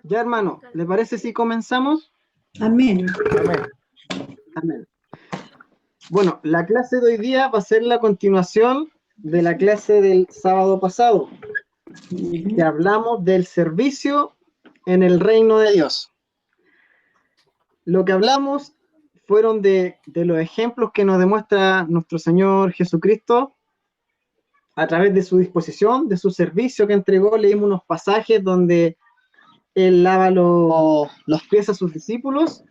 Ya, hermano, ¿le parece si comenzamos? Amén. Amén. Amén. Bueno, la clase de hoy día va a ser la continuación de la clase del sábado pasado, que hablamos del servicio en el reino de Dios. Lo que hablamos fueron de los ejemplos que nos demuestra nuestro Señor Jesucristo a través de su disposición, de su servicio que entregó. Leímos unos pasajes donde Él lava los pies a sus discípulos.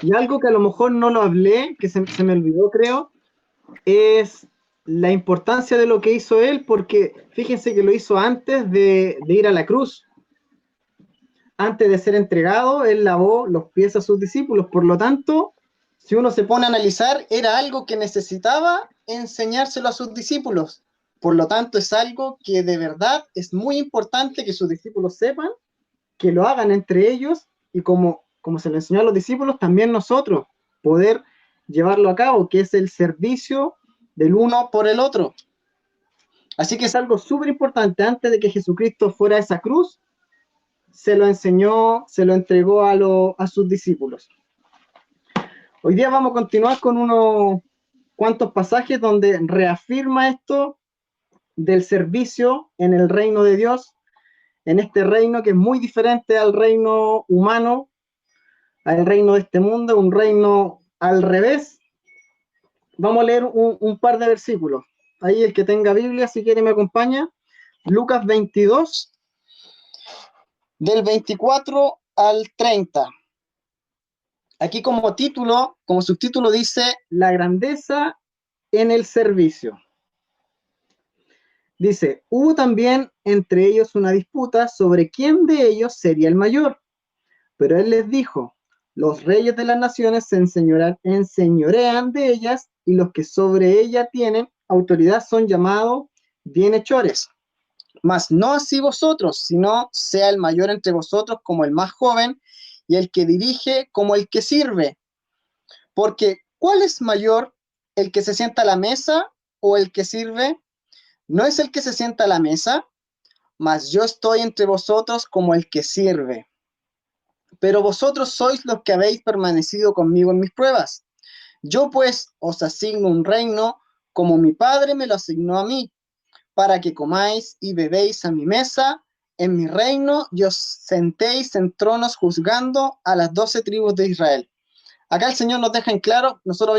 Y algo que a lo mejor no lo hablé, que se me olvidó, creo, es la importancia de lo que hizo Él, porque fíjense que lo hizo antes de ir a la cruz. Antes de ser entregado, Él lavó los pies a sus discípulos. Por lo tanto, si uno se pone a analizar, era algo que necesitaba enseñárselo a sus discípulos. Por lo tanto, es algo que de verdad es muy importante que sus discípulos sepan, que lo hagan entre ellos, y como se lo enseñó a los discípulos, también nosotros poder llevarlo a cabo, que es el servicio del uno por el otro. Así que es algo súper importante. Antes de que Jesucristo fuera a esa cruz, se lo enseñó, se lo entregó a sus discípulos. Hoy día vamos a continuar con unos cuantos pasajes donde reafirma esto del servicio en el reino de Dios, en este reino que es muy diferente al reino humano, al reino de este mundo, un reino al revés. Vamos a leer un par de versículos. Ahí el que tenga Biblia, si quiere me acompaña. Lucas 22, del 24 al 30. Aquí como título, como subtítulo dice, la grandeza en el servicio. Dice, hubo también entre ellos una disputa sobre quién de ellos sería el mayor. Pero él les dijo, los reyes de las naciones se enseñorean de ellas, y los que sobre ella tienen autoridad son llamados bienhechores. Mas no así vosotros, sino sea el mayor entre vosotros como el más joven, y el que dirige como el que sirve. Porque, ¿cuál es mayor, el que se sienta a la mesa o el que sirve? No es el que se sienta a la mesa, mas yo estoy entre vosotros como el que sirve. Pero vosotros sois los que habéis permanecido conmigo en mis pruebas. Yo pues os asigno un reino, como mi Padre me lo asignó a mí, para que comáis y bebéis a mi mesa en mi reino, y os sentéis en tronos juzgando a las 12 tribus de Israel. Acá el Señor nos deja en claro, nosotros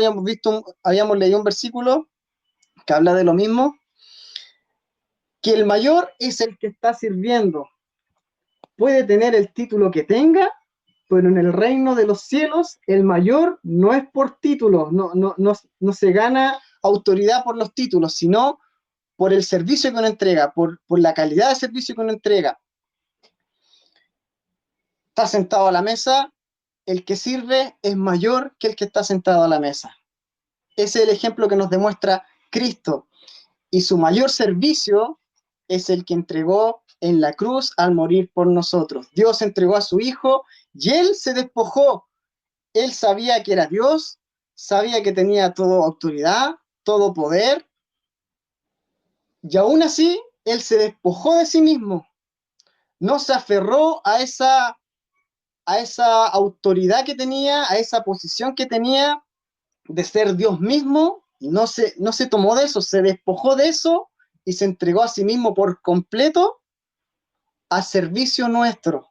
habíamos leído un versículo que habla de lo mismo, que el mayor es el que está sirviendo. Puede tener el título que tenga, pero en el reino de los cielos el mayor no es por título, no se gana autoridad por los títulos, sino por el servicio que uno entrega, por la calidad de servicio que uno entrega. Está sentado a la mesa, el que sirve es mayor que el que está sentado a la mesa. Ese es el ejemplo que nos demuestra Cristo, y su mayor servicio es el que entregó en la cruz al morir por nosotros. Dios entregó a su Hijo y Él se despojó. Él sabía que era Dios, sabía que tenía toda autoridad, todo poder, y aún así Él se despojó de sí mismo. No se aferró a esa autoridad que tenía, a esa posición que tenía de ser Dios mismo. No se tomó de eso, se despojó de eso y se entregó a sí mismo por completo a servicio nuestro.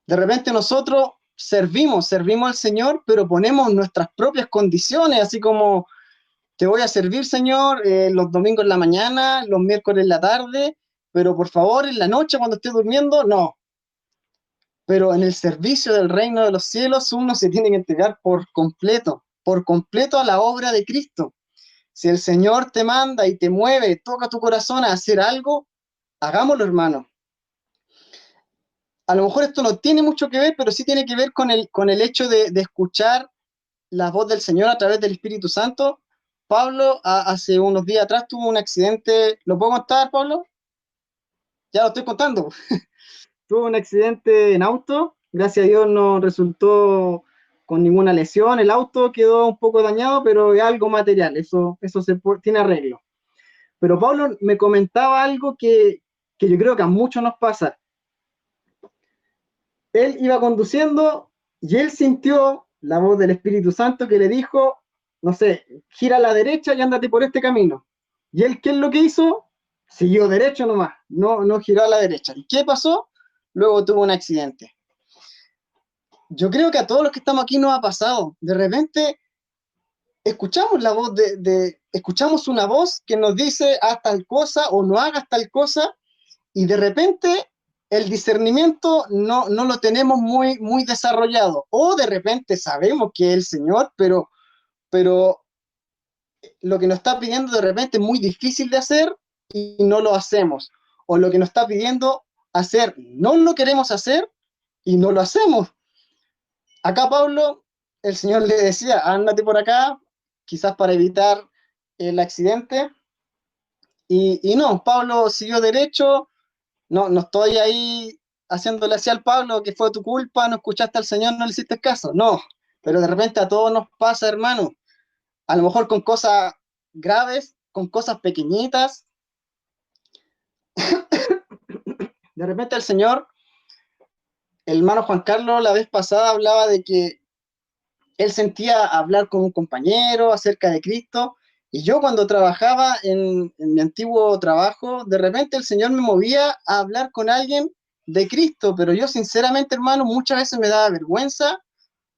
De repente nosotros servimos al Señor, pero ponemos nuestras propias condiciones, así como te voy a servir, Señor, los domingos en la mañana, los miércoles en la tarde, pero por favor en la noche cuando esté durmiendo, no. Pero en el servicio del reino de los cielos uno se tiene que entregar por completo a la obra de Cristo. Si el Señor te manda y te mueve, toca tu corazón a hacer algo, hagámoslo, hermano. A lo mejor esto no tiene mucho que ver, pero sí tiene que ver con el hecho de escuchar la voz del Señor a través del Espíritu Santo. Pablo, hace unos días atrás tuvo un accidente. ¿Lo puedo contar, Pablo? Ya lo estoy contando. Tuvo un accidente en auto. Gracias a Dios no resultó con ninguna lesión. El auto quedó un poco dañado, pero es algo material. Eso tiene arreglo. Pero Pablo me comentaba algo que yo creo que a muchos nos pasa. él iba conduciendo y él sintió la voz del Espíritu Santo que le dijo, no sé, gira a la derecha y ándate por este camino. Y él, ¿qué es lo que hizo? Siguió derecho nomás, no giró a la derecha. ¿Y qué pasó? Luego tuvo un accidente. Yo creo que a todos los que estamos aquí nos ha pasado. De repente escuchamos la voz escuchamos una voz que nos dice haz tal cosa o no hagas tal cosa, y de repente el discernimiento no lo tenemos muy desarrollado, o de repente sabemos que es el Señor, pero lo que nos está pidiendo de repente es muy difícil de hacer y no lo hacemos, o lo que nos está pidiendo hacer no lo queremos hacer y no lo hacemos. Acá Pablo, el Señor le decía, ándate por acá, quizás para evitar el accidente, y no, Pablo siguió derecho. No estoy ahí haciéndole así al Pablo, que fue tu culpa, no escuchaste al Señor, no le hiciste caso. No, pero de repente a todos nos pasa, hermano. A lo mejor con cosas graves, con cosas pequeñitas. De repente el Señor, el hermano Juan Carlos, la vez pasada hablaba de que él sentía hablar con un compañero acerca de Cristo. Y yo cuando trabajaba en mi antiguo trabajo, de repente el Señor me movía a hablar con alguien de Cristo, pero yo sinceramente, hermano, muchas veces me daba vergüenza,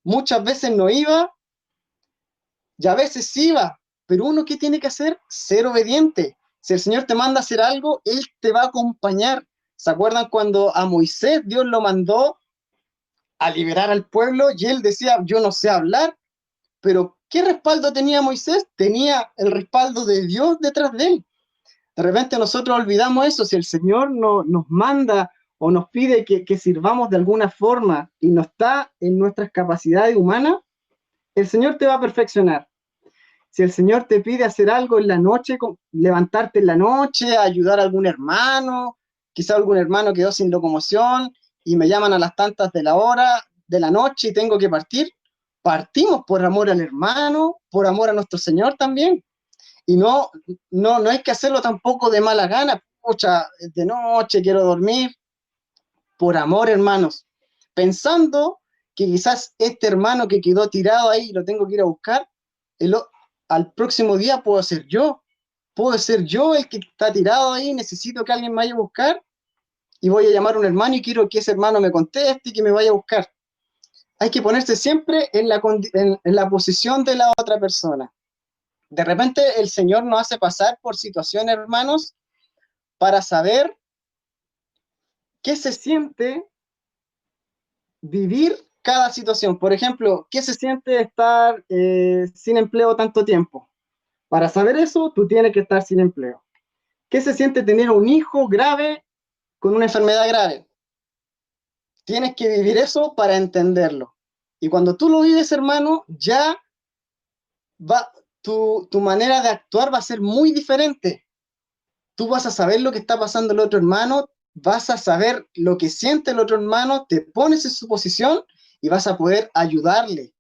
muchas veces no iba, y a veces sí iba, pero uno ¿qué tiene que hacer? Ser obediente. Si el Señor te manda a hacer algo, Él te va a acompañar. ¿Se acuerdan cuando a Moisés Dios lo mandó a liberar al pueblo y él decía, yo no sé hablar? Pero ¿qué respaldo tenía Moisés? Tenía el respaldo de Dios detrás de él. De repente nosotros olvidamos eso. Si el Señor nos manda o nos pide que sirvamos de alguna forma y no está en nuestras capacidades humanas, el Señor te va a perfeccionar. Si el Señor te pide hacer algo en la noche, levantarte en la noche, ayudar a algún hermano, quizá algún hermano quedó sin locomoción y me llaman a las tantas de la hora, de la noche y tengo que partir, partimos por amor al hermano, por amor a nuestro Señor también. Y no hay que hacerlo tampoco de mala gana, pucha, de noche quiero dormir, por amor, hermanos, pensando que quizás este hermano que quedó tirado ahí lo tengo que ir a buscar, el, al próximo día puedo ser yo el que está tirado ahí, necesito que alguien me vaya a buscar y voy a llamar a un hermano y quiero que ese hermano me conteste y que me vaya a buscar. Hay que ponerse siempre en la posición de la otra persona. De repente el Señor nos hace pasar por situaciones, hermanos, para saber qué se siente vivir cada situación. Por ejemplo, ¿qué se siente estar sin empleo tanto tiempo? Para saber eso, tú tienes que estar sin empleo. ¿Qué se siente tener un hijo grave con una enfermedad grave? Tienes que vivir eso para entenderlo. Y cuando tú lo vives, hermano, ya va, tu manera de actuar va a ser muy diferente. Tú vas a saber lo que está pasando el otro hermano, vas a saber lo que siente el otro hermano, te pones en su posición y vas a poder ayudarle.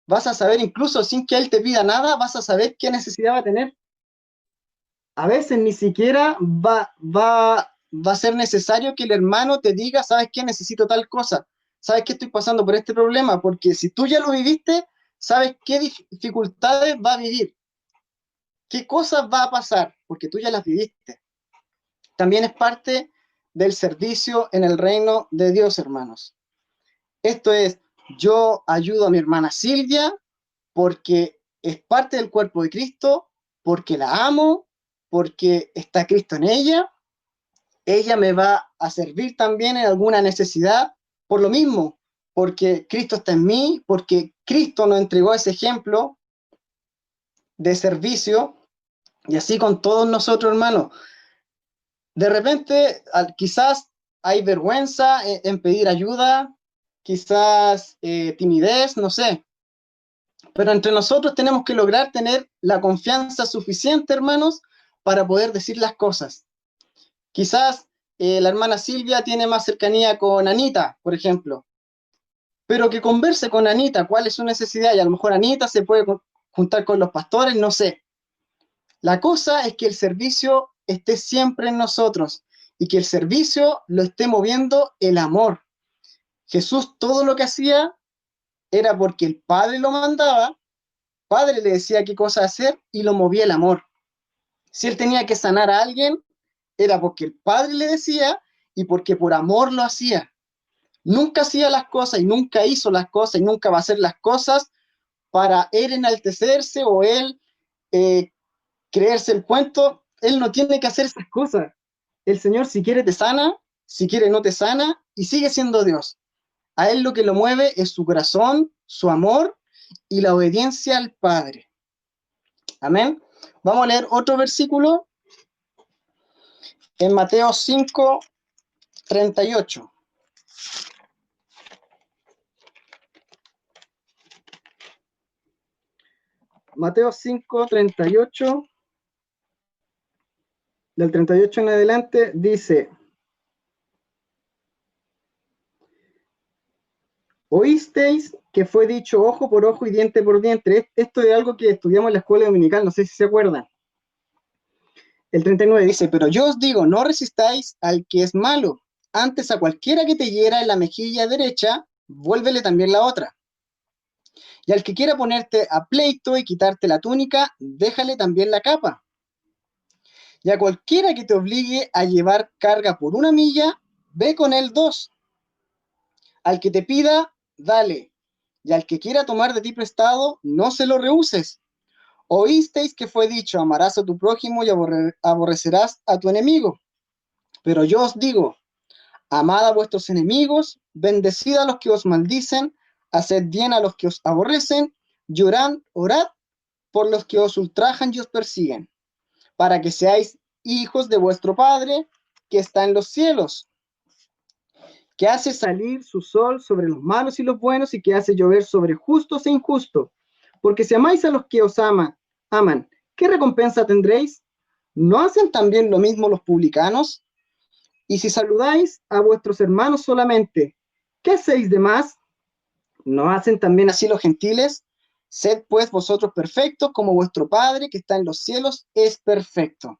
Vas a saber, incluso sin que él te pida nada, vas a saber qué necesidad va a tener. A veces ni siquiera va a ser necesario que el hermano te diga, ¿sabes qué? Necesito tal cosa. ¿Sabes qué? Estoy pasando por este problema, porque si tú ya lo viviste, sabes qué dificultades va a vivir, qué cosas va a pasar, porque tú ya las viviste. También es parte del servicio en el reino de Dios, hermanos. Esto es, yo ayudo a mi hermana Silvia porque es parte del cuerpo de Cristo, porque la amo, porque está Cristo en ella me va a servir también en alguna necesidad, por lo mismo, porque Cristo está en mí, porque Cristo nos entregó ese ejemplo de servicio, y así con todos nosotros, hermanos. De repente, quizás hay vergüenza en pedir ayuda, quizás timidez, no sé, pero entre nosotros tenemos que lograr tener la confianza suficiente, hermanos, para poder decir las cosas. Quizás la hermana Silvia tiene más cercanía con Anita, por ejemplo, pero que converse con Anita cuál es su necesidad, y a lo mejor Anita se puede juntar con los pastores, no sé. La cosa es que el servicio esté siempre en nosotros y que el servicio lo esté moviendo el amor. Jesús todo lo que hacía era porque el Padre lo mandaba, el Padre le decía qué cosa hacer y lo movía el amor. Si él tenía que sanar a alguien, era porque el Padre le decía y porque por amor lo hacía. Nunca hacía las cosas y nunca hizo las cosas y nunca va a hacer las cosas para él enaltecerse o él creerse el cuento. Él no tiene que hacer esas cosas. El Señor, si quiere, te sana, si quiere, no te sana y sigue siendo Dios. A él lo que lo mueve es su corazón, su amor y la obediencia al Padre. Amén. Vamos a leer otro versículo en Mateo 5:38. Mateo 5:38, del 38 en adelante, dice: oísteis que fue dicho ojo por ojo y diente por diente. Esto es algo que estudiamos en la escuela dominical, no sé si se acuerdan. El 39 dice: pero yo os digo, no resistáis al que es malo, antes a cualquiera que te hiera en la mejilla derecha, vuélvele también la otra. Y al que quiera ponerte a pleito y quitarte la túnica, déjale también la capa. Y a cualquiera que te obligue a llevar carga por 1 milla, ve con él 2. Al que te pida, dale. Y al que quiera tomar de ti prestado, no se lo rehuses. Oísteis que fue dicho, amarás a tu prójimo y aborrecerás a tu enemigo. Pero yo os digo, amad a vuestros enemigos, bendecid a los que os maldicen, haced bien a los que os aborrecen, orad por los que os ultrajan y os persiguen, para que seáis hijos de vuestro Padre que está en los cielos, que hace salir su sol sobre los malos y los buenos y que hace llover sobre justos e injustos. Porque si amáis a los que os aman, ¿qué recompensa tendréis? ¿No hacen también lo mismo los publicanos? Y si saludáis a vuestros hermanos solamente, ¿qué hacéis de más? ¿No hacen también así los gentiles? Sed pues vosotros perfectos, como vuestro Padre que está en los cielos es perfecto.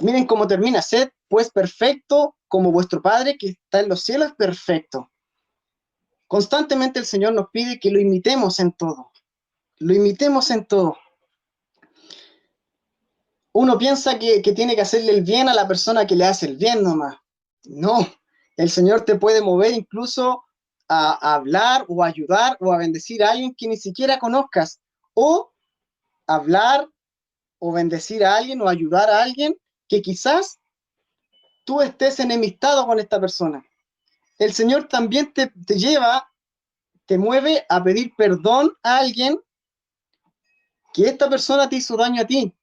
Miren cómo termina: sed pues perfecto, como vuestro Padre que está en los cielos es perfecto. Constantemente el Señor nos pide que lo imitemos en todo. Lo imitemos en todo. Uno piensa que tiene que hacerle el bien a la persona que le hace el bien nomás. No, el Señor te puede mover incluso a hablar o a ayudar o a bendecir a alguien que ni siquiera conozcas, o hablar o bendecir a alguien o ayudar a alguien que quizás tú estés enemistado con esta persona. El Señor también te mueve a pedir perdón a alguien que esta persona te hizo daño a ti.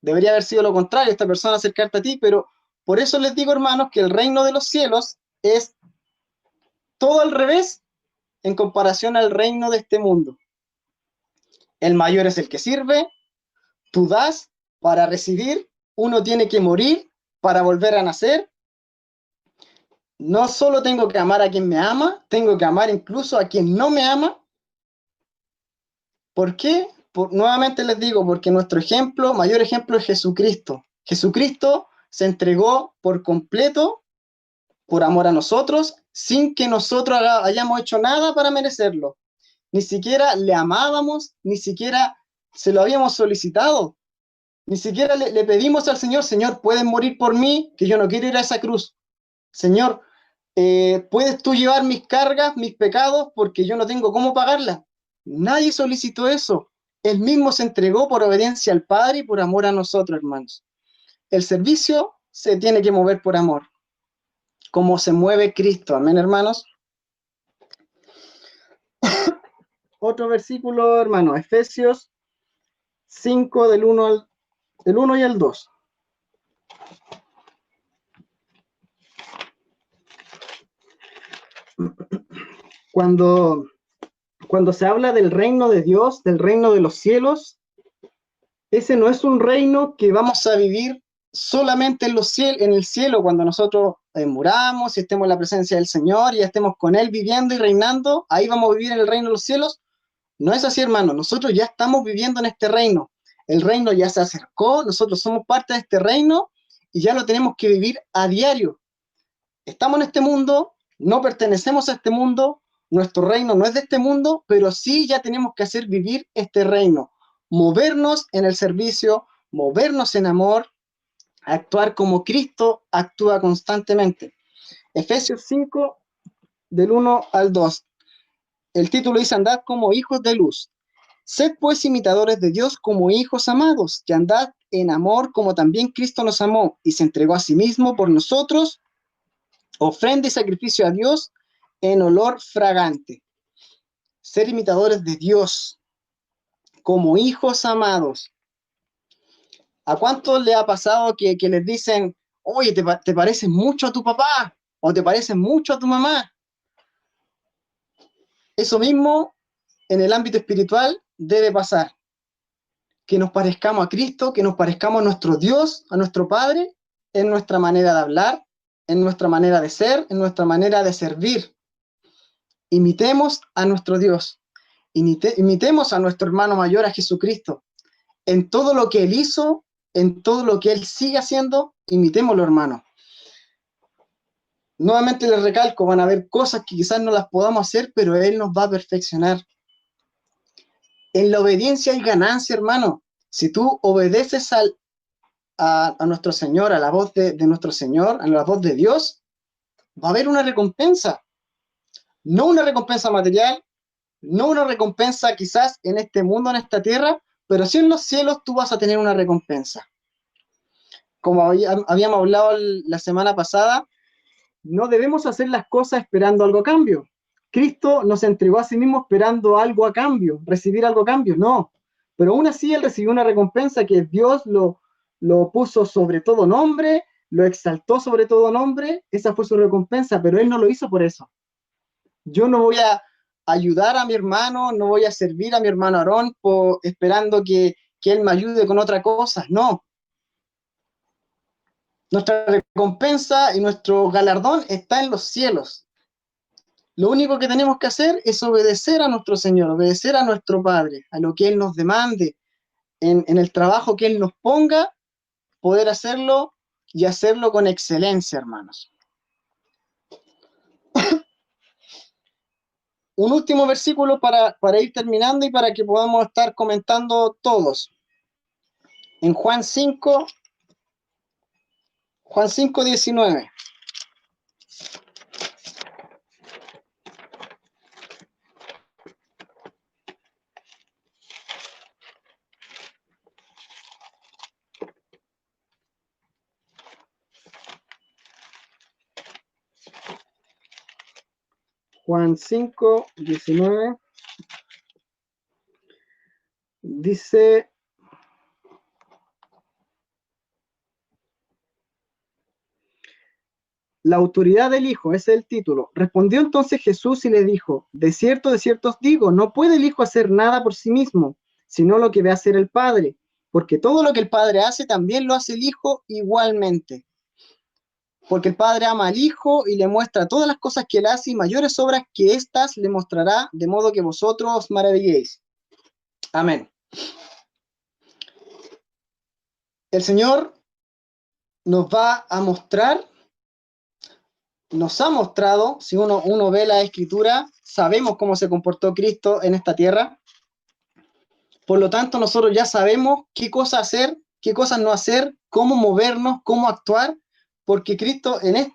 Debería haber sido lo contrario, esta persona acercarte a ti, pero por eso les digo, hermanos, que el reino de los cielos es todo al revés en comparación al reino de este mundo. El mayor es el que sirve, tú das para recibir, uno tiene que morir para volver a nacer. No solo tengo que amar a quien me ama, tengo que amar incluso a quien no me ama. ¿Por qué? Nuevamente les digo, porque nuestro ejemplo, mayor ejemplo, es Jesucristo. Jesucristo se entregó por completo por amor a nosotros, sin que nosotros hayamos hecho nada para merecerlo. Ni siquiera le amábamos, ni siquiera se lo habíamos solicitado, ni siquiera le pedimos al Señor: Señor, ¿puedes morir por mí? Que yo no quiero ir a esa cruz. Señor, ¿puedes tú llevar mis cargas, mis pecados? Porque yo no tengo cómo pagarlas. Nadie solicitó eso. Él mismo se entregó por obediencia al Padre y por amor a nosotros, hermanos. El servicio se tiene que mover por amor, como se mueve Cristo. Amén, hermanos. Otro versículo, hermano, Efesios 5, del 1 y el 2. Cuando se habla del reino de Dios, del reino de los cielos, ese no es un reino que vamos a vivir solamente en el cielo, cuando nosotros muramos y estemos en la presencia del Señor y estemos con Él viviendo y reinando, ahí vamos a vivir en el reino de los cielos. No es así, hermano. Nosotros ya estamos viviendo en este reino. El reino ya se acercó, nosotros somos parte de este reino y ya lo tenemos que vivir a diario. estamos en este mundo, no pertenecemos a este mundo, nuestro reino no es de este mundo, pero sí ya tenemos que hacer vivir este reino, movernos en el servicio, movernos en amor, actuar como Cristo actúa constantemente. Efesios 5, del 1 al 2. El título dice: andad como hijos de luz. Sed pues imitadores de Dios como hijos amados, que andad en amor como también Cristo nos amó y se entregó a sí mismo por nosotros, ofrenda y sacrificio a Dios en olor fragante. Ser imitadores de Dios como hijos amados. ¿A cuántos le ha pasado que les dicen, oye, te pareces mucho a tu papá o te pareces mucho a tu mamá? Eso mismo en el ámbito espiritual debe pasar. Que nos parezcamos a Cristo, que nos parezcamos a nuestro Dios, a nuestro Padre, en nuestra manera de hablar, en nuestra manera de ser, en nuestra manera de servir. Imitemos a nuestro Dios, imitemos a nuestro hermano mayor, a Jesucristo. En todo lo que Él hizo, en todo lo que Él sigue haciendo, imitémoslo, hermano. Nuevamente les recalco, van a haber cosas que quizás no las podamos hacer, pero Él nos va a perfeccionar. En la obediencia hay ganancia, hermano. Si tú obedeces a nuestro Señor, a la voz de nuestro Señor, a la voz de Dios, va a haber una recompensa. No una recompensa material, no una recompensa quizás en este mundo, en esta tierra, pero sí en los cielos tú vas a tener una recompensa. Como habíamos hablado la semana pasada, no debemos hacer las cosas esperando algo a cambio. Cristo nos entregó a sí mismo esperando algo a cambio, recibir algo a cambio, no. Pero aún así Él recibió una recompensa que Dios lo puso sobre todo nombre, lo exaltó sobre todo nombre, esa fue su recompensa, pero Él no lo hizo por eso. Yo no voy a ayudar a mi hermano, no voy a servir a mi hermano Aarón esperando que él me ayude con otra cosa, no. Nuestra recompensa y nuestro galardón está en los cielos. Lo único que tenemos que hacer es obedecer a nuestro Señor, obedecer a nuestro Padre, a lo que Él nos demande, en el trabajo que Él nos ponga, poder hacerlo y hacerlo con excelencia, hermanos. Un último versículo para ir terminando y para que podamos estar comentando todos. En Juan 5, 19. Juan 5, 19. Dice: la autoridad del Hijo, ese es el título. Respondió entonces Jesús y le dijo: de cierto os digo, no puede el Hijo hacer nada por sí mismo, sino lo que ve hacer el Padre, porque todo lo que el Padre hace también lo hace el Hijo igualmente. Porque el Padre ama al Hijo y le muestra todas las cosas que él hace y mayores obras que éstas le mostrará, de modo que vosotros os maravilléis. Amén. El Señor nos va a mostrar, nos ha mostrado, si uno ve la Escritura, sabemos cómo se comportó Cristo en esta tierra. Por lo tanto, nosotros ya sabemos qué cosas hacer, qué cosas no hacer, cómo movernos, cómo actuar, porque Cristo en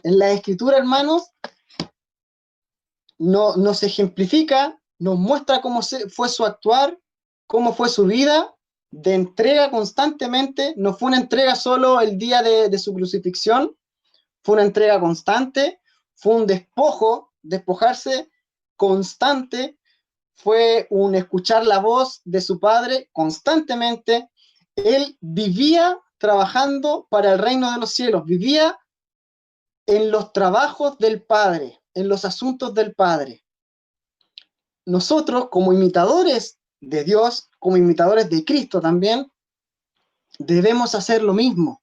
la Escritura, hermanos, nos ejemplifica, nos muestra cómo fue su actuar, cómo fue su vida, de entrega constantemente. No fue una entrega solo el día de su crucifixión, fue una entrega constante, fue un despojarse constante, fue un escuchar la voz de su Padre constantemente. Él vivía trabajando para el reino de los cielos, vivía en los trabajos del Padre, en los asuntos del Padre. Nosotros, como imitadores de Dios, como imitadores de Cristo también, debemos hacer lo mismo.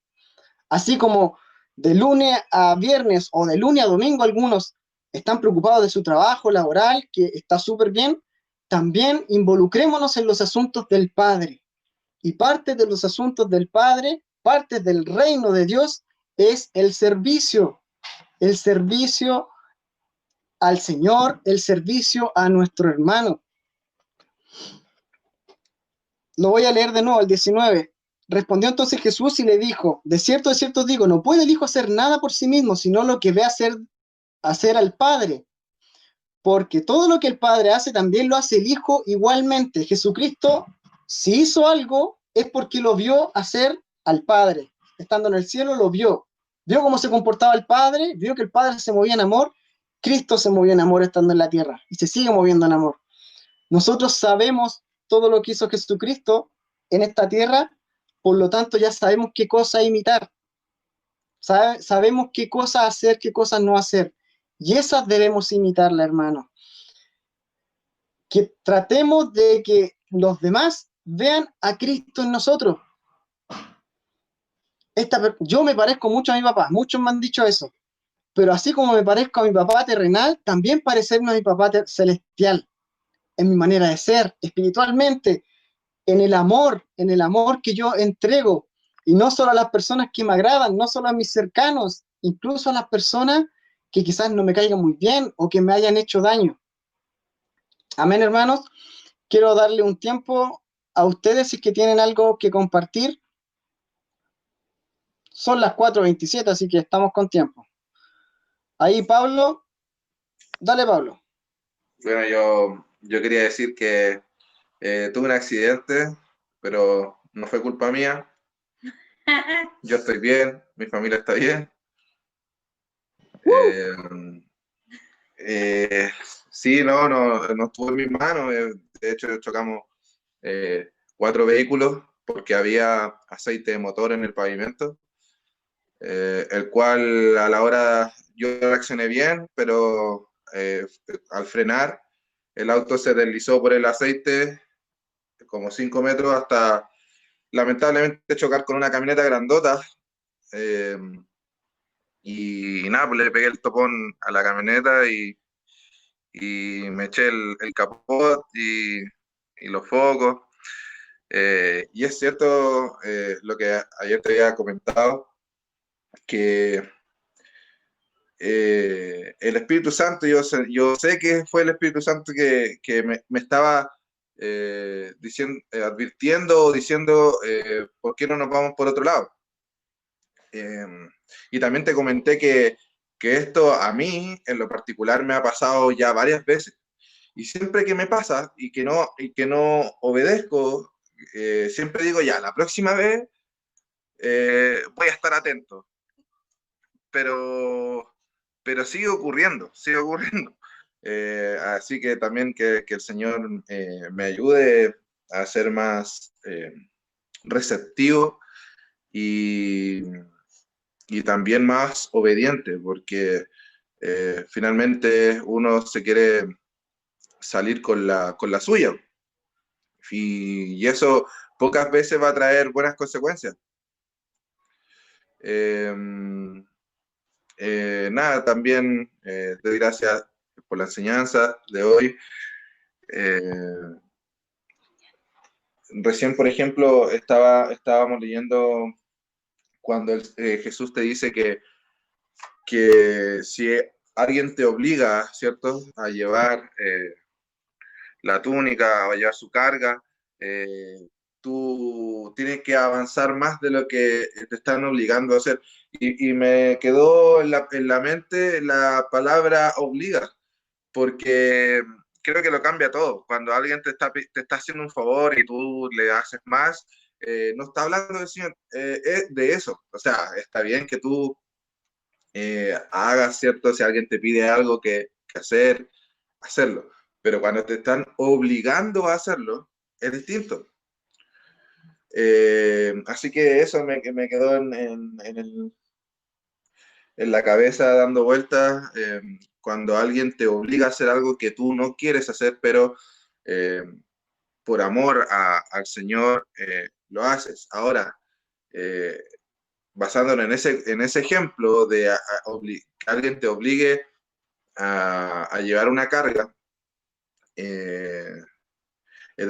Así como de lunes a viernes o de lunes a domingo algunos están preocupados de su trabajo laboral, que está súper bien, también involucrémonos en los asuntos del Padre. Y parte de los asuntos del Padre, parte del reino de Dios, es el servicio. el servicio al Señor, el servicio a nuestro hermano. Lo voy a leer de nuevo, el 19. Respondió entonces Jesús y le dijo, de cierto os digo, no puede el Hijo hacer nada por sí mismo, sino lo que ve hacer al Padre. Porque todo lo que el Padre hace, también lo hace el Hijo igualmente. Jesucristo, si hizo algo, es porque lo vio hacer al Padre. Estando en el cielo, lo vio. Vio cómo se comportaba el Padre, vio que el Padre se movía en amor. Cristo se movió en amor estando en la tierra y se sigue moviendo en amor. Nosotros sabemos todo lo que hizo Jesucristo en esta tierra, por lo tanto ya sabemos qué cosa imitar. Sabemos qué cosas hacer, qué cosas no hacer. Y esas debemos imitarla, hermano. Que tratemos de que los demás vean a Cristo en nosotros. Yo me parezco mucho a mi papá, muchos me han dicho eso, pero así como me parezco a mi papá terrenal, también parecerme a mi papá celestial, en mi manera de ser, espiritualmente, en el amor que yo entrego, y no solo a las personas que me agradan, no solo a mis cercanos, incluso a las personas que quizás no me caigan muy bien o que me hayan hecho daño. Amén, hermanos. Quiero darle un tiempo a ustedes si es que tienen algo que compartir. Son las 4:27, así que estamos con tiempo. Ahí, Pablo. Dale, Pablo. Bueno, yo quería decir que tuve un accidente, pero no fue culpa mía. Yo estoy bien, mi familia está bien. Eh, eh, sí, no estuvo en mis manos. De hecho, chocamos 4 vehículos porque había aceite de motor en el pavimento, el cual a la hora yo reaccioné bien, pero al frenar el auto se deslizó por el aceite como 5 metros hasta lamentablemente chocar con una camioneta grandota. eh, y nada, pues le pegué el topón a la camioneta y me eché el capot y los focos. Y es cierto lo que ayer te había comentado, que el Espíritu Santo, yo sé que fue el Espíritu Santo que me estaba advirtiendo o diciendo por qué no nos vamos por otro lado. Y también te comenté que esto a mí en lo particular me ha pasado ya varias veces. Y siempre que me pasa y que no obedezco, siempre digo ya, la próxima vez voy a estar atento. Pero, pero sigue ocurriendo, sigue ocurriendo. Así que también que el Señor me ayude a ser más receptivo y, y también más obediente, porque finalmente uno se quiere salir con la suya. Y eso pocas veces va a traer buenas consecuencias. Eh, Nada, también doy gracias por la enseñanza de hoy. Eh, Recién, por ejemplo, estábamos leyendo cuando Jesús te dice que si alguien te obliga, ¿cierto?, a llevar la túnica o a llevar su carga, tú tienes que avanzar más de lo que te están obligando a hacer. Y me quedó en la mente la palabra obliga, porque creo que lo cambia todo. Cuando alguien te está haciendo un favor y tú le haces más, no está hablando del Señor, de eso. O sea, está bien que tú hagas, ¿cierto? Si alguien te pide algo que hacer, hacerlo. Pero cuando te están obligando a hacerlo, es distinto. Así que eso me quedó en la cabeza dando vueltas, cuando alguien te obliga a hacer algo que tú no quieres hacer, pero eh, por amor al Señor lo haces. Ahora, eh, basándonos en ese ejemplo de que alguien te obligue a llevar una carga, eh,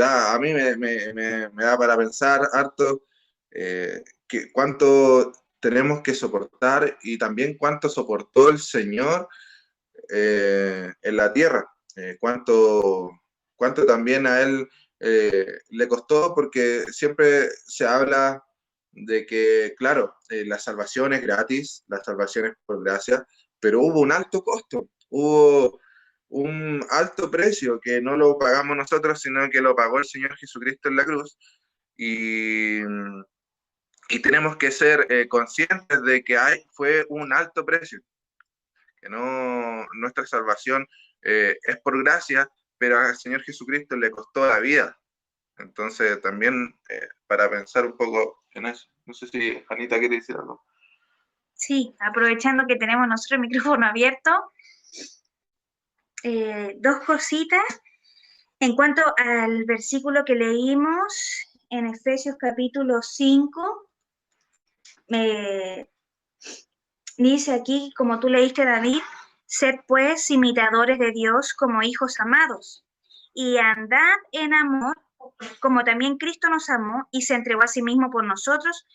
a mí me da para pensar harto que cuánto tenemos que soportar y también cuánto soportó el Señor en la tierra, cuánto también a Él le costó, porque siempre se habla de que, claro, la salvación es gratis, la salvación es por gracia, pero hubo un alto costo, hubo un alto precio que no lo pagamos nosotros, sino que lo pagó el Señor Jesucristo en la cruz. Y, y tenemos que ser conscientes de que fue un alto precio, que no, nuestra salvación es por gracia, pero al Señor Jesucristo le costó la vida. Entonces también para pensar un poco en eso. No sé si Anita quiere decir algo. Sí, aprovechando que tenemos nosotros el micrófono abierto, dos cositas. En cuanto al versículo que leímos en Efesios capítulo 5, dice aquí, como tú leíste, David, sed pues imitadores de Dios como hijos amados, y andad en amor, como también Cristo nos amó y se entregó a sí mismo por nosotros,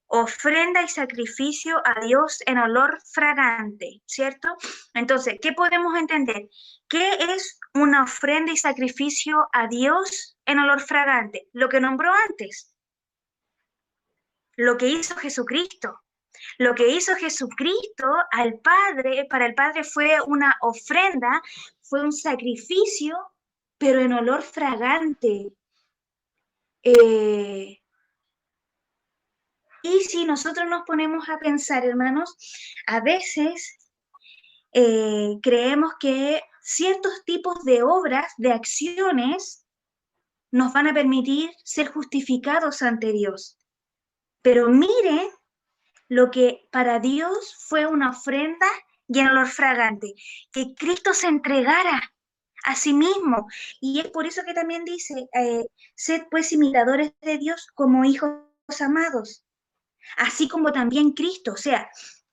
ofrenda y sacrificio a Dios en olor fragante, ¿cierto? Entonces, ¿qué podemos entender? ¿Qué es una ofrenda y sacrificio a Dios en olor fragante? Lo que nombró antes, lo que hizo Jesucristo. Lo que hizo Jesucristo al Padre, para el Padre fue una ofrenda, fue un sacrificio, pero en olor fragante. Y si nosotros nos ponemos a pensar, hermanos, a veces creemos que ciertos tipos de obras, de acciones, nos van a permitir ser justificados ante Dios. Pero miren lo que para Dios fue una ofrenda y en olor fragante, que Cristo se entregara a sí mismo. Y es por eso que también dice, sed pues imitadores de Dios como hijos amados, así como también Cristo, o sea,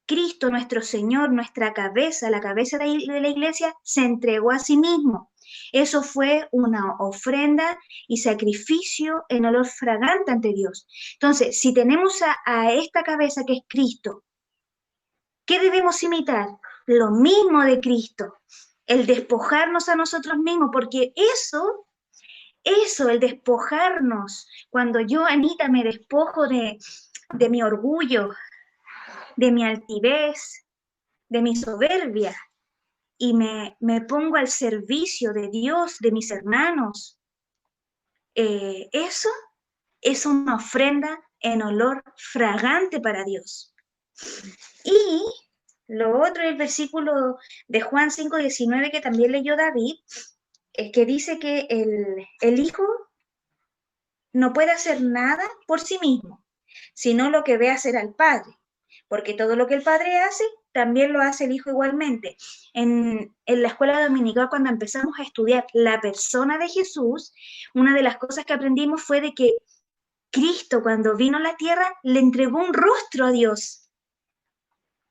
Cristo nuestro Señor, nuestra cabeza, la cabeza de la iglesia, se entregó a sí mismo. Eso fue una ofrenda y sacrificio en olor fragante ante Dios. Entonces, si tenemos a esta cabeza que es Cristo, ¿qué debemos imitar? Lo mismo de Cristo, el despojarnos a nosotros mismos, porque eso, el despojarnos, cuando yo, Anita, me despojo de mi orgullo, de mi altivez, de mi soberbia, y me pongo al servicio de Dios, de mis hermanos, eso es una ofrenda en olor fragante para Dios. Y lo otro es el versículo de Juan 5:19 que también leyó David, que dice que el Hijo no puede hacer nada por sí mismo, sino lo que ve hacer al Padre, porque todo lo que el Padre hace, también lo hace el Hijo igualmente. En la escuela dominical, cuando empezamos a estudiar la persona de Jesús, una de las cosas que aprendimos fue de que Cristo, cuando vino a la tierra, le entregó un rostro a Dios,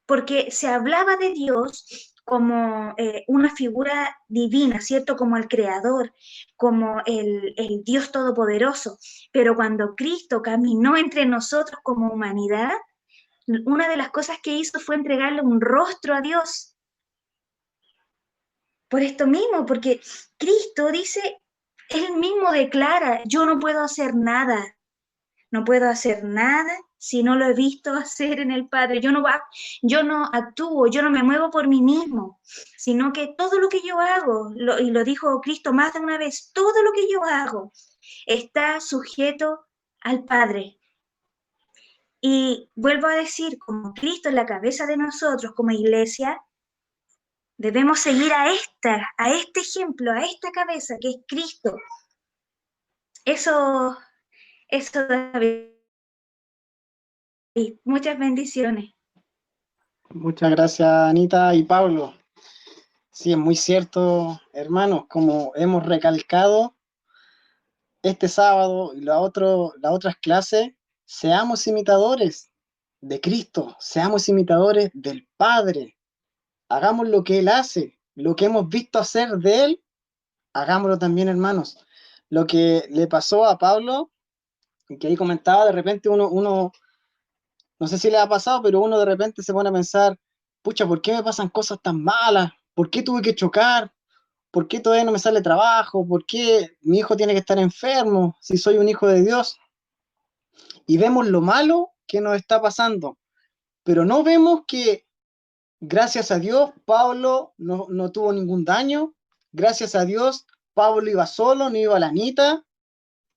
porque se hablaba de Dios como una figura divina, ¿cierto? Como el Creador, como el Dios Todopoderoso. Pero cuando Cristo caminó entre nosotros como humanidad, una de las cosas que hizo fue entregarle un rostro a Dios. Por esto mismo, porque Cristo dice, él mismo declara, yo no puedo hacer nada si no lo he visto hacer en el Padre. Yo no actúo, yo no me muevo por mí mismo, sino que todo lo que yo hago, y lo dijo Cristo más de una vez, todo lo que yo hago está sujeto al Padre. Y vuelvo a decir, como Cristo es la cabeza de nosotros como iglesia, debemos seguir a este ejemplo, a esta cabeza que es Cristo. Eso, David. Muchas bendiciones. Muchas gracias, Anita y Pablo. Sí, es muy cierto, hermanos, como hemos recalcado este sábado y las otras clases, seamos imitadores de Cristo, seamos imitadores del Padre, hagamos lo que Él hace, lo que hemos visto hacer de Él, hagámoslo también, hermanos. Lo que le pasó a Pablo, que ahí comentaba, de repente uno no sé si le ha pasado, pero uno de repente se pone a pensar, pucha, ¿por qué me pasan cosas tan malas? ¿Por qué tuve que chocar? ¿Por qué todavía no me sale trabajo? ¿Por qué mi hijo tiene que estar enfermo si soy un hijo de Dios? Y vemos lo malo que nos está pasando, pero no vemos que gracias a Dios Pablo no tuvo ningún daño, gracias a Dios Pablo iba solo, no iba a la Anita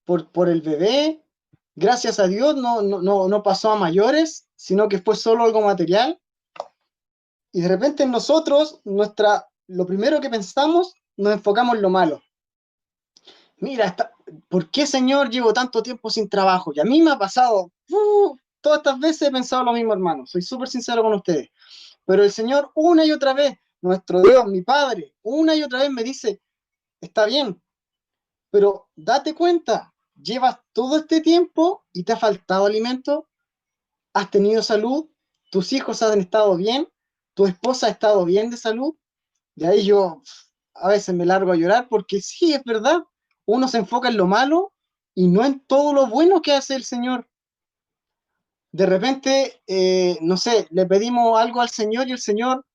por el bebé, gracias a Dios no pasó a mayores, sino que fue solo algo material. Y de repente nosotros, lo primero que pensamos, nos enfocamos en lo malo. Mira, ¿por qué, Señor, llevo tanto tiempo sin trabajo? Y a mí me ha pasado, todas estas veces he pensado lo mismo, hermano. Soy súper sincero con ustedes. Pero el Señor, una y otra vez, nuestro Dios, mi Padre, una y otra vez me dice, está bien, pero date cuenta, llevas todo este tiempo y te ha faltado alimento, has tenido salud, tus hijos han estado bien, tu esposa ha estado bien de salud. Y ahí yo a veces me largo a llorar porque sí, es verdad, uno se enfoca en lo malo y no en todo lo bueno que hace el Señor. De repente, no sé, le pedimos algo al Señor y el Señor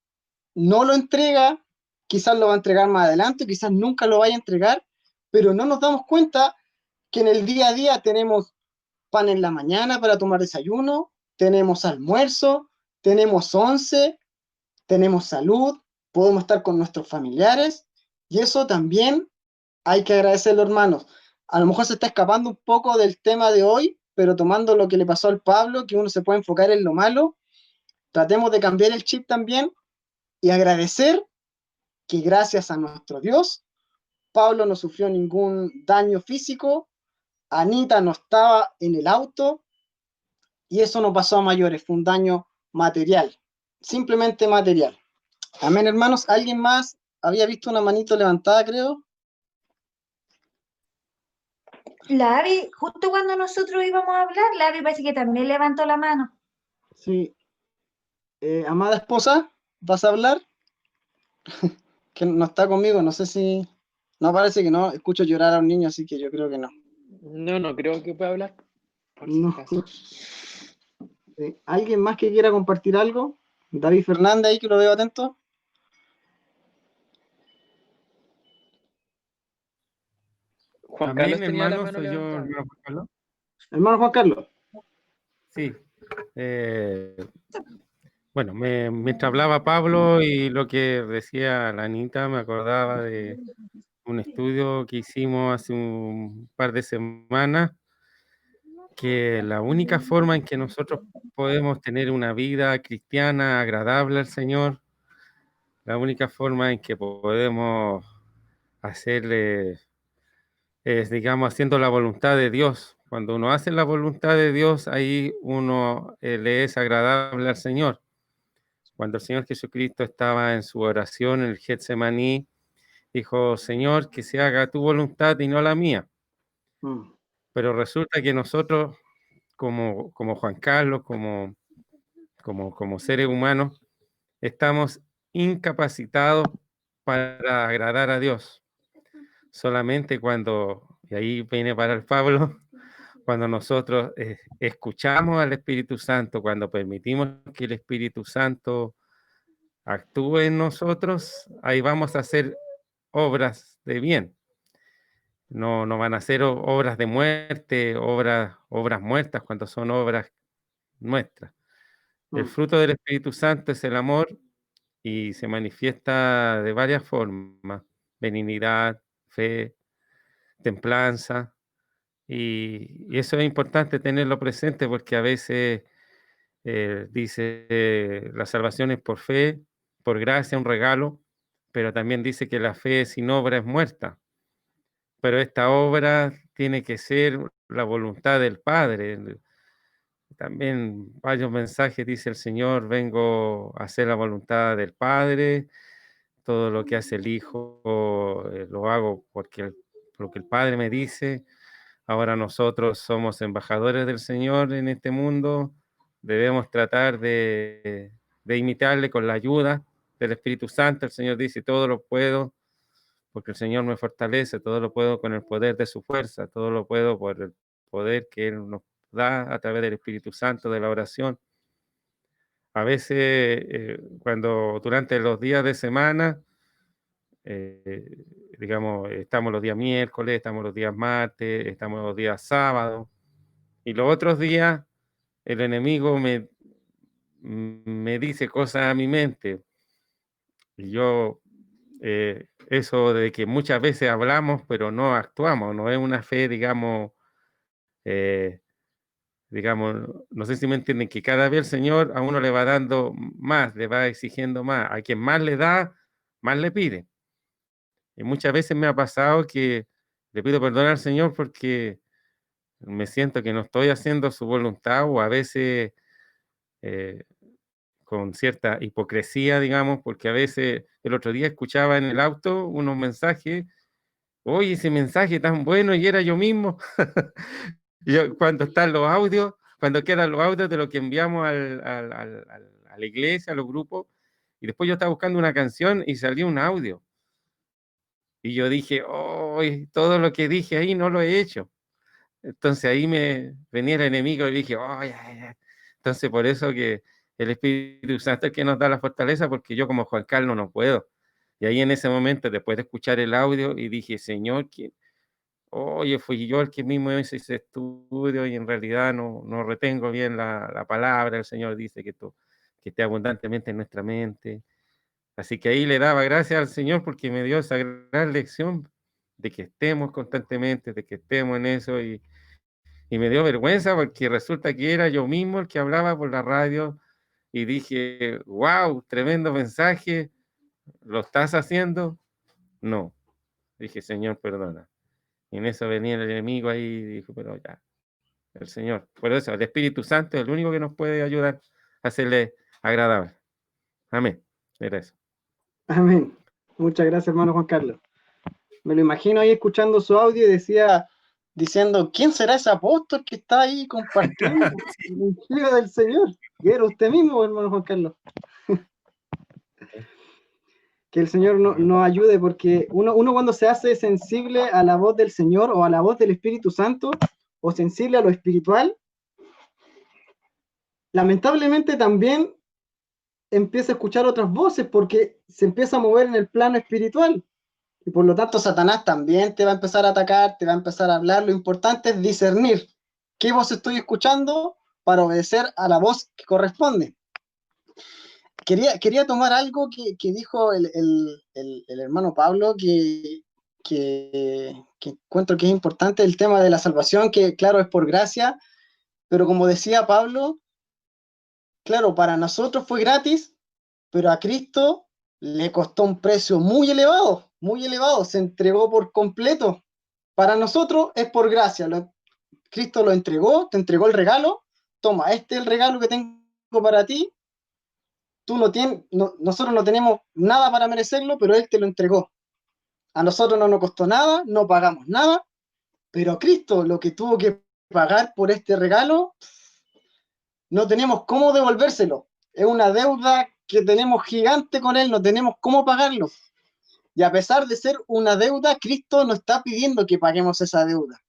no lo entrega, quizás lo va a entregar más adelante, quizás nunca lo vaya a entregar, pero no nos damos cuenta que en el día a día tenemos pan en la mañana para tomar desayuno, tenemos almuerzo, tenemos once, tenemos salud, podemos estar con nuestros familiares y eso también hay que agradecerlo, hermanos. A lo mejor se está escapando un poco del tema de hoy, pero tomando lo que le pasó al Pablo, que uno se puede enfocar en lo malo, tratemos de cambiar el chip también y agradecer que gracias a nuestro Dios, Pablo no sufrió ningún daño físico, Anita no estaba en el auto y eso no pasó a mayores, fue un daño material, simplemente material. Amén, hermanos. ¿Alguien más había visto una manito levantada, creo? La Abby, justo cuando nosotros íbamos a hablar, la Abby parece que también levantó la mano. Sí. Amada esposa, ¿vas a hablar? Que no está conmigo, no sé si... No, parece que no. Escucho llorar a un niño, así que yo creo que no. No, no creo que pueda hablar, por si No. acaso. ¿Alguien más que quiera compartir algo? David Fernández, ahí que lo veo atento. Juan Amén, Carlos tenía la hermano, mano soy yo, levantada. hermano Juan Carlos. Hermano Juan Carlos. Sí. Bueno, mientras hablaba Pablo y lo que decía la Anita, me acordaba de un estudio que hicimos hace un par de semanas, que la única forma en que nosotros podemos tener una vida cristiana agradable al Señor, la única forma en que podemos hacerle es, digamos, haciendo la voluntad de Dios. Cuando uno hace la voluntad de Dios, ahí uno le es agradable al Señor. Cuando el Señor Jesucristo estaba en su oración en el Getsemaní, dijo, Señor, que se haga tu voluntad y no la mía. Pero resulta que nosotros, como Juan Carlos, como seres humanos, estamos incapacitados para agradar a Dios. Solamente cuando, y ahí viene para el Pablo, cuando nosotros escuchamos al Espíritu Santo, cuando permitimos que el Espíritu Santo actúe en nosotros, ahí vamos a hacer obras de bien. No van a ser obras de muerte, obras muertas cuando son obras nuestras. El fruto del Espíritu Santo es el amor y se manifiesta de varias formas: benignidad, fe, templanza. Y eso es importante tenerlo presente porque a veces dice la salvación es por fe, por gracia, un regalo, pero también dice que la fe sin obra es muerta. Pero esta obra tiene que ser la voluntad del Padre. También varios mensajes dice el Señor, vengo a hacer la voluntad del Padre, todo lo que hace el Hijo lo hago porque lo que el Padre me dice. Ahora nosotros somos embajadores del Señor en este mundo, debemos tratar de imitarle con la ayuda del Espíritu Santo. El Señor dice, todo lo puedo porque el Señor me fortalece, todo lo puedo con el poder de su fuerza, todo lo puedo por el poder que Él nos da a través del Espíritu Santo, de la oración. a veces cuando durante los días de semana, digamos, estamos los días miércoles, estamos los días martes, estamos los días sábados, y los otros días el enemigo me dice cosas a mi mente. Y yo, eso de que muchas veces hablamos, pero no actuamos, no es una fe, eh, digamos, no sé si me entienden, que cada vez el Señor a uno le va dando más, le va exigiendo más. A quien más le da, más le pide. Y muchas veces me ha pasado que le pido perdón al Señor porque me siento que no estoy haciendo su voluntad, o a veces eh, con cierta hipocresía, digamos, porque a veces el otro día escuchaba en el auto unos mensajes, oye, ese mensaje tan bueno, y era yo mismo. Cuando están los audios, cuando quedan los audios de lo que enviamos a la iglesia, a los grupos, y después yo estaba buscando una canción y salió un audio. Y yo dije, oh, todo lo que dije ahí no lo he hecho. Entonces ahí me venía el enemigo y dije, oh, ya, ya. Entonces por eso que el Espíritu Santo es el que nos da la fortaleza, porque yo como Juan Carlos no puedo. Y ahí en ese momento, después de escuchar el audio, y dije, Señor, oye, fui yo el que mismo hice ese estudio y en realidad no retengo bien la palabra. El Señor dice que esté abundantemente en nuestra mente. Así que ahí le daba gracias al Señor porque me dio esa gran lección de que estemos constantemente, de que estemos en eso, y me dio vergüenza porque resulta que era yo mismo el que hablaba por la radio, y dije, wow, tremendo mensaje, ¿lo estás haciendo? No. Dije, Señor, perdona. Y en eso venía el enemigo ahí y dijo, pero ya, el Señor. Por eso, el Espíritu Santo es el único que nos puede ayudar a hacerle agradable. Amén. Era eso. Amén. Muchas gracias, hermano Juan Carlos. Me lo imagino ahí escuchando su audio y diciendo, ¿quién será ese apóstol que está ahí compartiendo el Evangelio del Señor? Y era usted mismo, hermano Juan Carlos. Que el Señor nos ayude, porque uno cuando se hace sensible a la voz del Señor o a la voz del Espíritu Santo, o sensible a lo espiritual, lamentablemente también empieza a escuchar otras voces porque se empieza a mover en el plano espiritual. Y por lo tanto Satanás también te va a empezar a atacar, te va a empezar a hablar. Lo importante es discernir qué voz estoy escuchando para obedecer a la voz que corresponde. Quería tomar algo que dijo el hermano Pablo, que encuentro que es importante, el tema de la salvación, que claro, es por gracia, pero como decía Pablo, claro, para nosotros fue gratis, pero a Cristo le costó un precio muy elevado, se entregó por completo. Para nosotros es por gracia, Cristo lo entregó, te entregó el regalo, toma, este es el regalo que tengo para ti, tú nosotros no tenemos nada para merecerlo, pero Él te lo entregó. A nosotros no nos costó nada, no pagamos nada, pero Cristo lo que tuvo que pagar por este regalo, no tenemos cómo devolvérselo. Es una deuda que tenemos gigante con Él, no tenemos cómo pagarlo. Y a pesar de ser una deuda, Cristo no está pidiendo que paguemos esa deuda.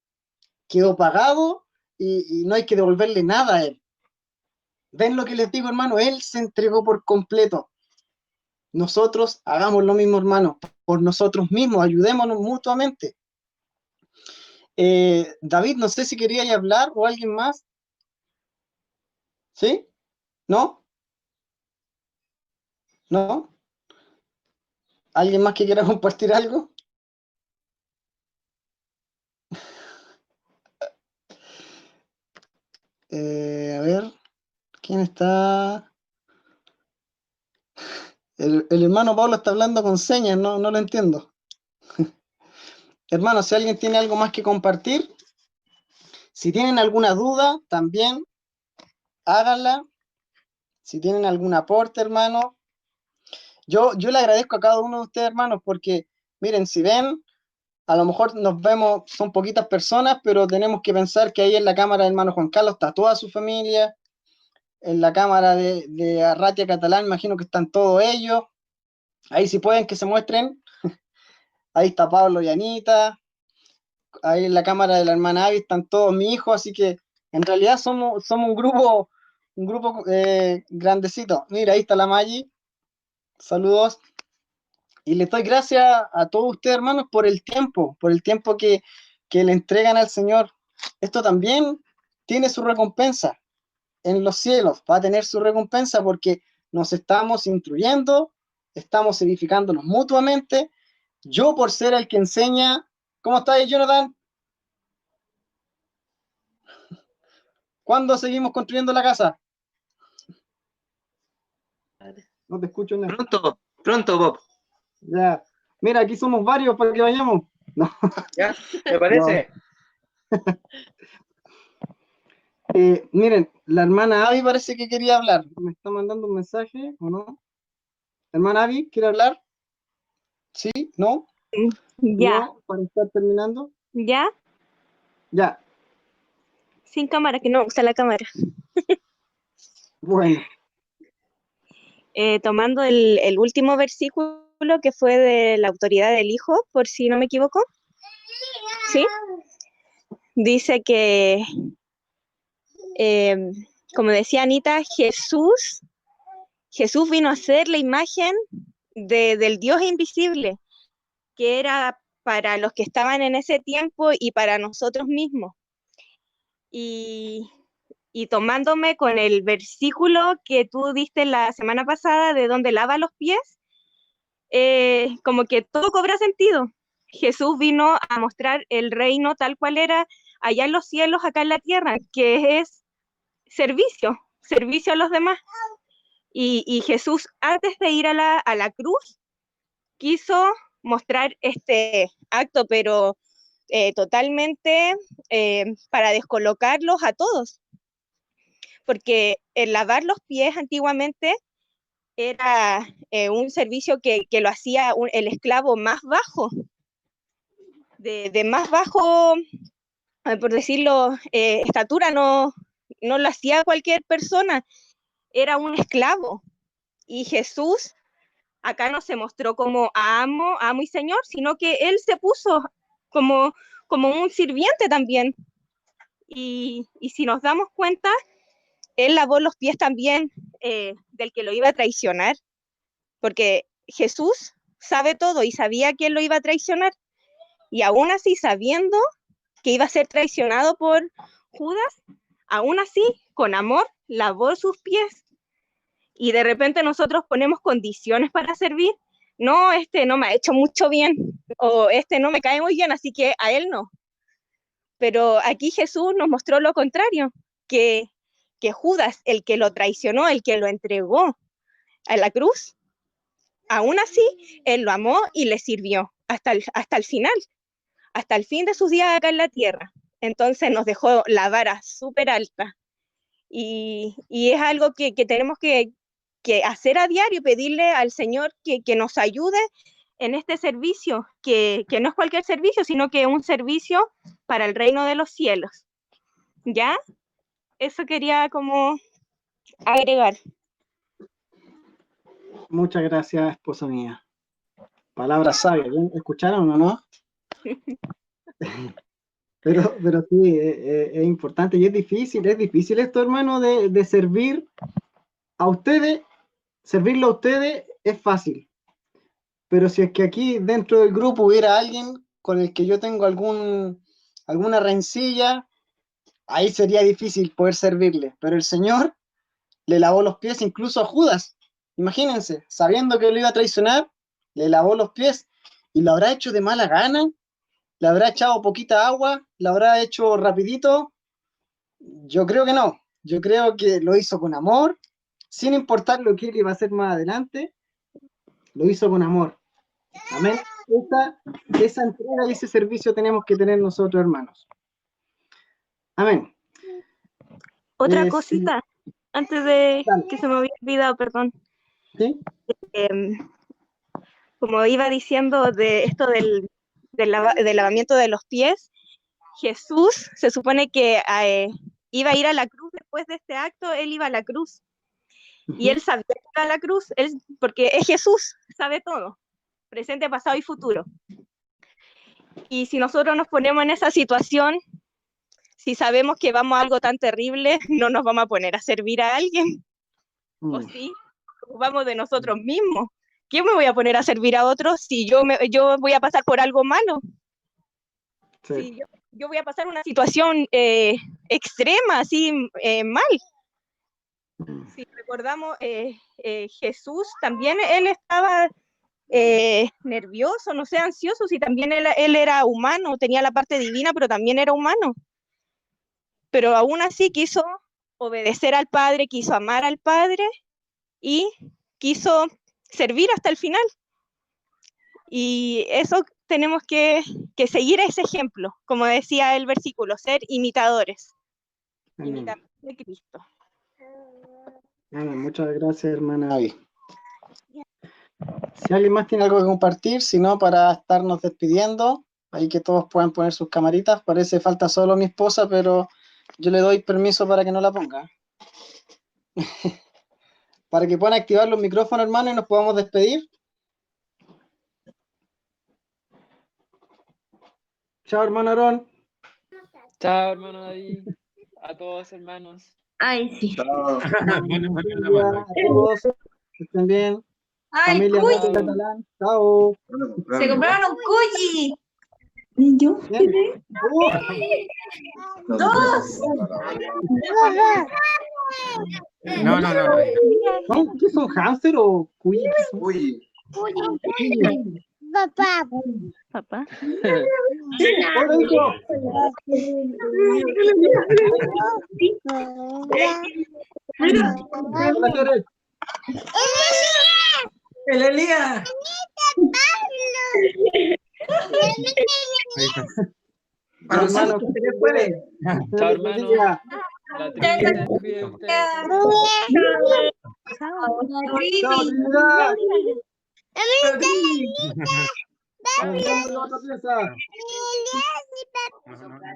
Quedó pagado y no hay que devolverle nada a Él. ¿Ven lo que les digo, hermano? Él se entregó por completo. Nosotros hagamos lo mismo, hermano, por nosotros mismos, ayudémonos mutuamente. David, no sé si queríais hablar o alguien más. ¿Sí? ¿No? ¿No? ¿Alguien más que quiera compartir algo? A ver, ¿quién está? El hermano Pablo está hablando con señas, no lo entiendo. Hermano, si alguien tiene algo más que compartir, si tienen alguna duda, también háganla. Si tienen algún aporte, hermano. Yo le agradezco a cada uno de ustedes, hermanos, porque, miren, si ven, a lo mejor nos vemos, son poquitas personas, pero tenemos que pensar que ahí en la cámara del hermano Juan Carlos está toda su familia, en la cámara de Arratia Catalán, imagino que están todos ellos. Ahí si pueden que se muestren. Ahí está Pablo y Anita. Ahí en la cámara de la hermana Avi están todos mis hijos, así que en realidad somos un grupo un grupo grandecito. Mira, ahí está la Maggi. Saludos. Y les doy gracias a todos ustedes, hermanos, por el tiempo que le entregan al Señor. Esto también tiene su recompensa en los cielos, va a tener su recompensa porque nos estamos instruyendo, estamos edificándonos mutuamente. Yo por ser el que enseña, ¿cómo estás, Jonathan? ¿Cuándo seguimos construyendo la casa? No te escucho nada. Pronto, Bob. Ya. Mira, aquí somos varios para que vayamos. No. ¿Ya? ¿Te parece? Miren, la hermana Abby parece que quería hablar. ¿Me está mandando un mensaje o no? Hermana Abby, ¿quiere hablar? ¿Sí? ¿No? Ya, ¿No? ¿Para estar terminando? ya, Ya. sin cámara, que no me gusta la cámara. Bueno. Tomando el último versículo que fue de la autoridad del Hijo, por si no me equivoco. ¿Sí? Dice que, como decía Anita, Jesús vino a ser la imagen del Dios invisible, que era para los que estaban en ese tiempo y para nosotros mismos. Y tomándome con el versículo que tú diste la semana pasada de donde lava los pies, como que todo cobra sentido. Jesús vino a mostrar el reino tal cual era allá en los cielos, acá en la tierra, que es servicio a los demás. Y Jesús, antes de ir a la cruz, quiso mostrar este acto, pero totalmente para descolocarlos a todos. Porque el lavar los pies antiguamente era un servicio que lo hacía el esclavo más bajo, de más bajo, por decirlo, estatura, no lo hacía cualquier persona, era un esclavo. Y Jesús acá no se mostró como amo y señor, sino que él se puso como un sirviente también. Y si nos damos cuenta, él lavó los pies también del que lo iba a traicionar, porque Jesús sabe todo y sabía quién lo iba a traicionar, y aún así, sabiendo que iba a ser traicionado por Judas, aún así, con amor, lavó sus pies. Y de repente nosotros ponemos condiciones para servir. No, este no me ha hecho mucho bien, o este no me cae muy bien, así que a él no. Pero aquí Jesús nos mostró lo contrario, que Judas, el que lo traicionó, el que lo entregó a la cruz, aún así, él lo amó y le sirvió hasta el final, hasta el fin de sus días acá en la tierra. Entonces nos dejó la vara súper alta. Y es algo que tenemos que hacer a diario, pedirle al Señor que nos ayude en este servicio, que no es cualquier servicio, sino que es un servicio para el reino de los cielos. ¿Ya? Eso quería como agregar. Muchas gracias, esposa mía. Palabras sabias, ¿bien? ¿Escucharon o no? Pero sí, es importante y es difícil esto, hermano, de servir a ustedes. Servirlo a ustedes es fácil, pero si es que aquí dentro del grupo hubiera alguien con el que yo tengo alguna rencilla, ahí sería difícil poder servirle, pero el Señor le lavó los pies incluso a Judas. Imagínense, sabiendo que lo iba a traicionar, le lavó los pies y lo habrá hecho de mala gana, le habrá echado poquita agua, lo habrá hecho rapidito. Yo creo que no, yo creo que lo hizo con amor, sin importar lo que él iba a hacer más adelante, lo hizo con amor. Amén. Esa entrega y ese servicio tenemos que tener nosotros, hermanos. Amén. Otra cosita, antes de dale. que se me había olvidado, perdón. ¿Sí? Como iba diciendo de esto del lavamiento de los pies, Jesús se supone que iba a ir a la cruz después de este acto, él iba a la cruz. Y él sabía que iba a la cruz, porque es Jesús, sabe todo, presente, pasado y futuro. Y si nosotros nos ponemos en esa situación, Si sabemos que vamos a algo tan terrible, no nos vamos a poner a servir a alguien. ¿O sí? Vamos de nosotros mismos. ¿Qué me voy a poner a servir a otros si yo voy a pasar por algo malo? Sí. Si yo voy a pasar una situación extrema, así mal. Si recordamos, Jesús también, él estaba nervioso, no sé, ansioso, si también él era humano, tenía la parte divina, pero también era humano. Pero aún así quiso obedecer al Padre, quiso amar al Padre y quiso servir hasta el final. Y eso tenemos que seguir ese ejemplo, como decía el versículo, ser imitadores. Amén. Imitadores de Cristo. Amén. Muchas gracias, hermana Abby. Si alguien más tiene algo que compartir, si no, para estarnos despidiendo, ahí que todos puedan poner sus camaritas. Parece falta solo mi esposa, pero yo le doy permiso para que no la ponga. Para que puedan activar los micrófonos, hermano, y nos podamos despedir. Chao, hermano Aarón. Chao, hermano David. A todos, hermanos. Ay, sí. Chao. A todos, que estén bien. Ay, Familia cuy, Radio Catalán. Chao. se compraron un cuyi. ¿Y yo? Bien. ¡Dos! No. ¿Qué son, hámster o cuy? ¿Qué son? Uy, Papá. Hola, hijo. Hola, Jared. El Elías. Hermano, ¿qué se le puede? Chao, hermano. bendiga. La Trinidad se despide de ustedes. Chao, Trinidad. Nos vemos en la otra pieza. No.